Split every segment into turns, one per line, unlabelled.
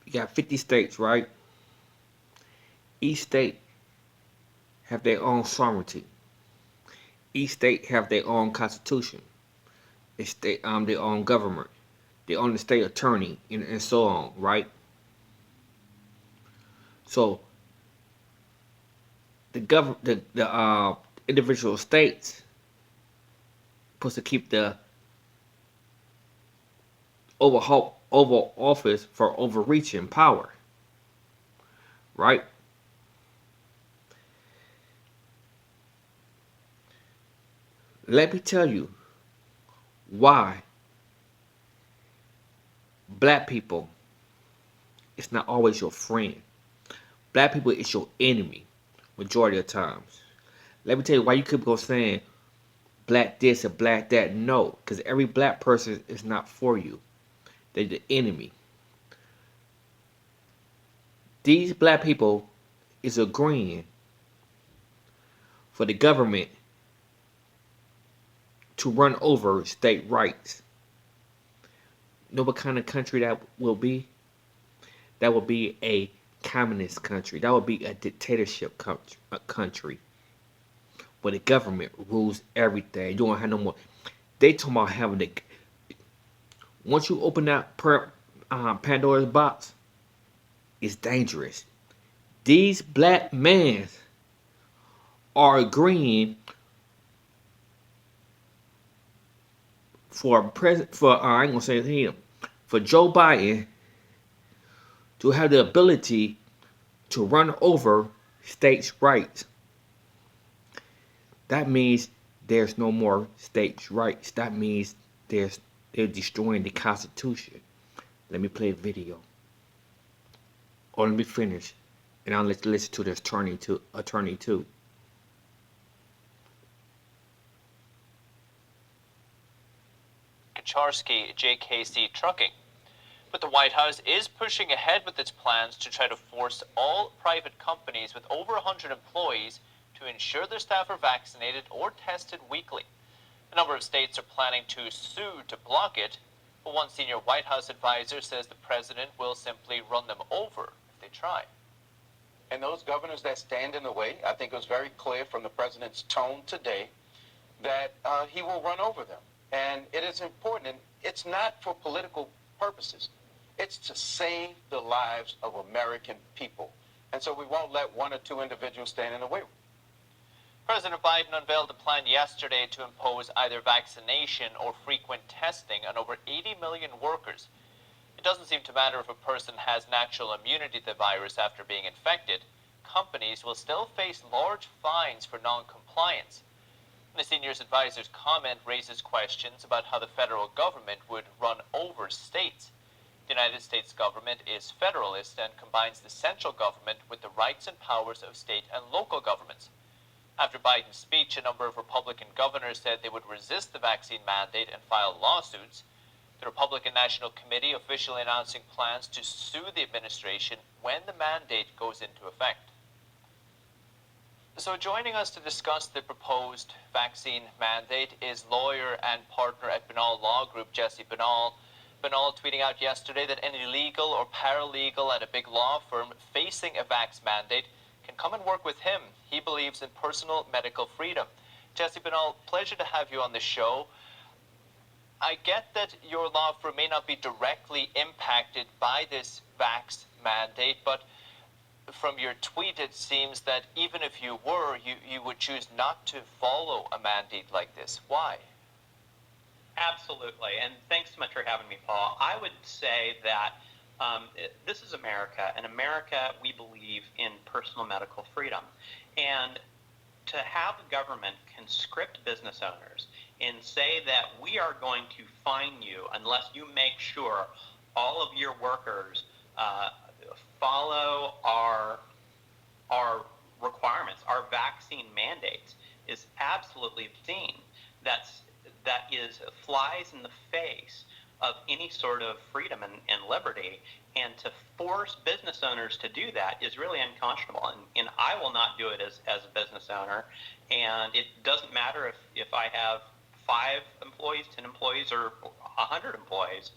You got 50 states, right? Each state have their own sovereignty. Each state have their own constitution. Their own government. They own the state attorney and so on, right? So the individual states supposed to keep the Oval Office for overreaching power, right? Let me tell you why black people is not always your friend. Black people is your enemy majority of times. Let me tell you why you keep on saying black this and black that. No, because every black person is not for you. They're the enemy. These black people is agreeing for the government to run over state rights. You know what kind of country that will be? That will be a communist country. That would be a dictatorship country where the government rules everything. You don't have no more. They talking about having the. Once you open that Pandora's box, it's dangerous. These black men are agreeing for president for I ain't gonna say him for Joe Biden to have the ability to run over states' rights. That means there's no more states' rights. That means they're destroying the Constitution. Let me play a video. Or let me finish. And I'll let you listen to the attorney too.
Kucharski, JKC Trucking. But the White House is pushing ahead with its plans to try to force all private companies with over 100 employees to ensure their staff are vaccinated or tested weekly. A number of states are planning to sue to block it, but one senior White House advisor says the president will simply run them over if they try.
And those governors that stand in the way, I think it was very clear from the president's tone today that he will run over them. And it is important, and it's not for political purposes. It's to save the lives of American people. And so we won't let one or two individuals stand in the way.
President Biden unveiled a plan yesterday to impose either vaccination or frequent testing on over 80 million workers. It doesn't seem to matter if a person has natural immunity to the virus after being infected. Companies will still face large fines for non-compliance. The senior's advisor's comment raises questions about how the federal government would run over states. The United States government is federalist and combines the central government with the rights and powers of state and local governments. After Biden's speech, a number of Republican governors said they would resist the vaccine mandate and file lawsuits. The Republican National Committee officially announcing plans to sue the administration when the mandate goes into effect. So joining us to discuss the proposed vaccine mandate is lawyer and partner at Binal Law Group, Jesse Binal. Binal tweeting out yesterday that any legal or paralegal at a big law firm facing a vax mandate can come and work with him. He believes in personal medical freedom. Jesse Binal, pleasure to have you on the show. I get that your law firm may not be directly impacted by this vax mandate, but from your tweet, it seems that even if you were, you would choose not to follow a mandate like this. Why?
Absolutely, and thanks so much for having me, Paul. I would say that this is America. In America, we believe in personal medical freedom. And to have the government conscript business owners and say that we are going to fine you unless you make sure all of your workers follow our requirements, our vaccine mandates, is absolutely obscene. That flies in the face of any sort of freedom and liberty, and to force business owners to do that is really unconscionable, and I will not do it as a business owner, and it doesn't matter if I have 5 employees, 10 employees, or 100 employees.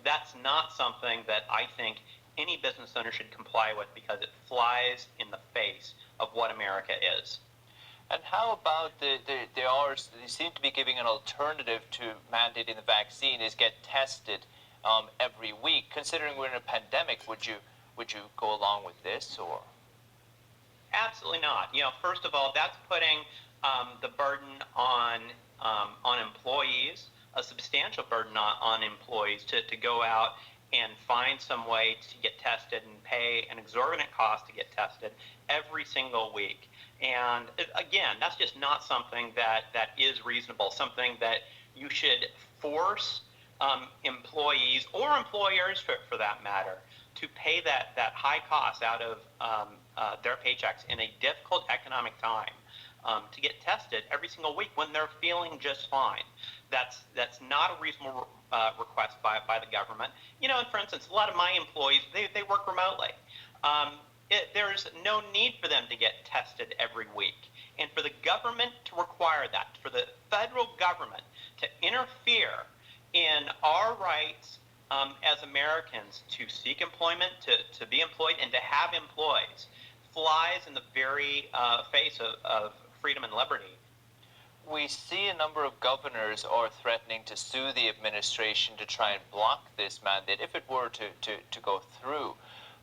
That's not something that I think any business owner should comply with because it flies in the face of what America is.
And how about they seem to be giving an alternative to mandating the vaccine is get tested every week. Considering we're in a pandemic, would you go along with this or?
Absolutely not. First of all, that's putting the burden on employees, a substantial burden on employees to go out and find some way to get tested and pay an exorbitant cost to get tested every single week. And again, that's just not something that is reasonable, something that you should force employees or employers, for that matter, to pay that high cost out of their paychecks in a difficult economic time to get tested every single week when they're feeling just fine. That's not a reasonable request by the government. And for instance, a lot of my employees, they work remotely. There's no need for them to get tested every week. And for the government to require that, for the federal government to interfere in our rights as Americans to seek employment, to be employed, and to have employees, flies in the very face of freedom and liberty.
We see a number of governors are threatening to sue the administration to try and block this mandate if it were to go through.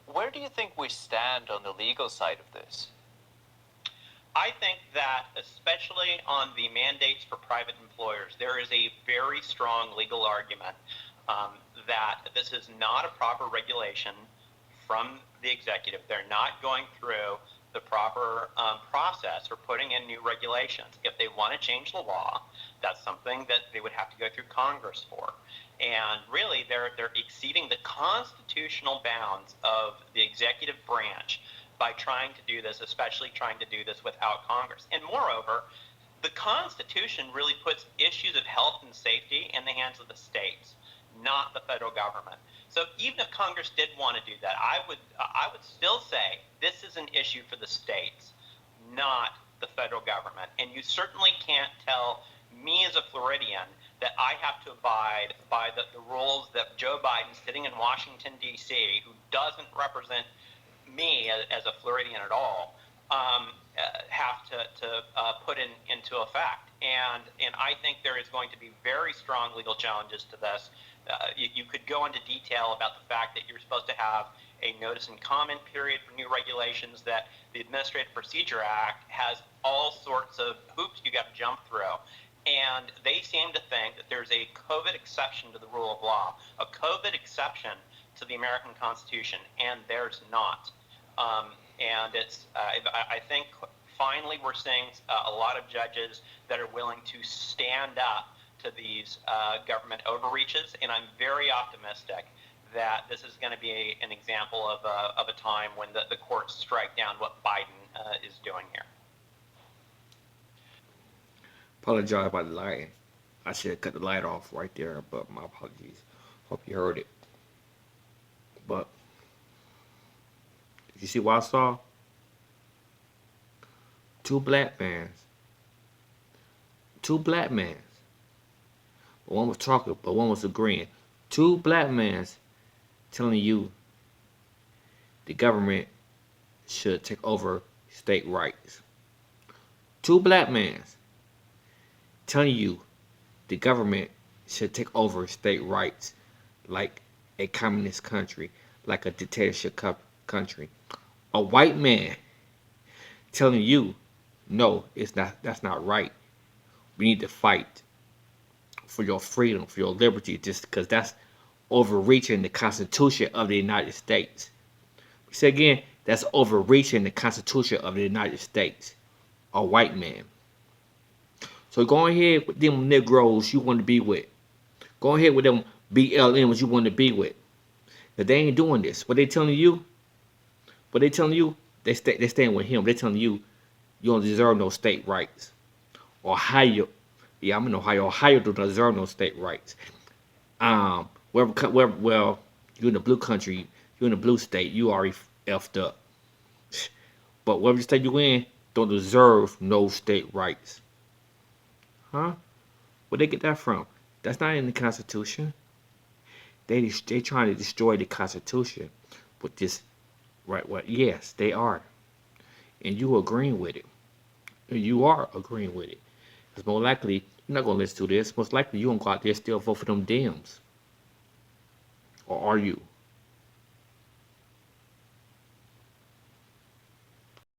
Where do you think we stand on the legal side of this?
I think that, especially on the mandates for private employers, there is a very strong legal argument that this is not a proper regulation from the executive. They're not going through the proper process for putting in new regulations. If they want to change the law, that's something that they would have to go through Congress for. And really, they're exceeding the constitutional bounds of the executive branch by trying to do this, especially trying to do this without Congress. And moreover, the Constitution really puts issues of health and safety in the hands of the states, not the federal government. So even if Congress did want to do that, I would still say this is an issue for the states, not the federal government. And you certainly can't tell me as a Floridian that I have to abide by the rules that Joe Biden, sitting in Washington, D.C., who doesn't represent me as a Floridian at all, have to put into effect. And I think there is going to be very strong legal challenges to this. You could go into detail about the fact that you're supposed to have a notice and comment period for new regulations, that the Administrative Procedure Act has all sorts of hoops you got to jump through. And they seem to think that there's a COVID exception to the rule of law, a COVID exception to the American Constitution, and there's not. And it's, I think finally we're seeing a lot of judges that are willing to stand up to these government overreaches, and I'm very optimistic that this is going to be an example of a time when the courts strike down what Biden is doing here.
Apologize about the lighting. I should have cut the light off right there, but my apologies. Hope you heard it. But you see what I saw? Two black men. But one was talking, but one was agreeing. Two black men telling you the government should take over state rights. Two black men telling you the government should take over state rights like a communist country, like a dictatorship country. A white man telling you, no, it's not. That's not right. We need to fight for your freedom, for your liberty, just because that's overreaching the Constitution of the United States. We say again, that's overreaching the Constitution of the United States. A white man. So go ahead with them Negroes you want to be with. Go ahead with them BLMs you want to be with. But they ain't doing this. What they telling you? They staying with him. They telling you you don't deserve no state rights. Ohio, yeah, I'm in Ohio. Ohio don't deserve no state rights. Well, you're in the blue country, you're in the blue state, you already effed up. But whatever state you in, don't deserve no state rights. Huh? Where'd they get that from? That's not in the Constitution. They trying to destroy the Constitution. with this right what yes, they are. And you agreeing with it. And you are agreeing with it. Because more likely, you're not gonna listen to this. Most likely you gonna go out there and still vote for them Dems. Or are you?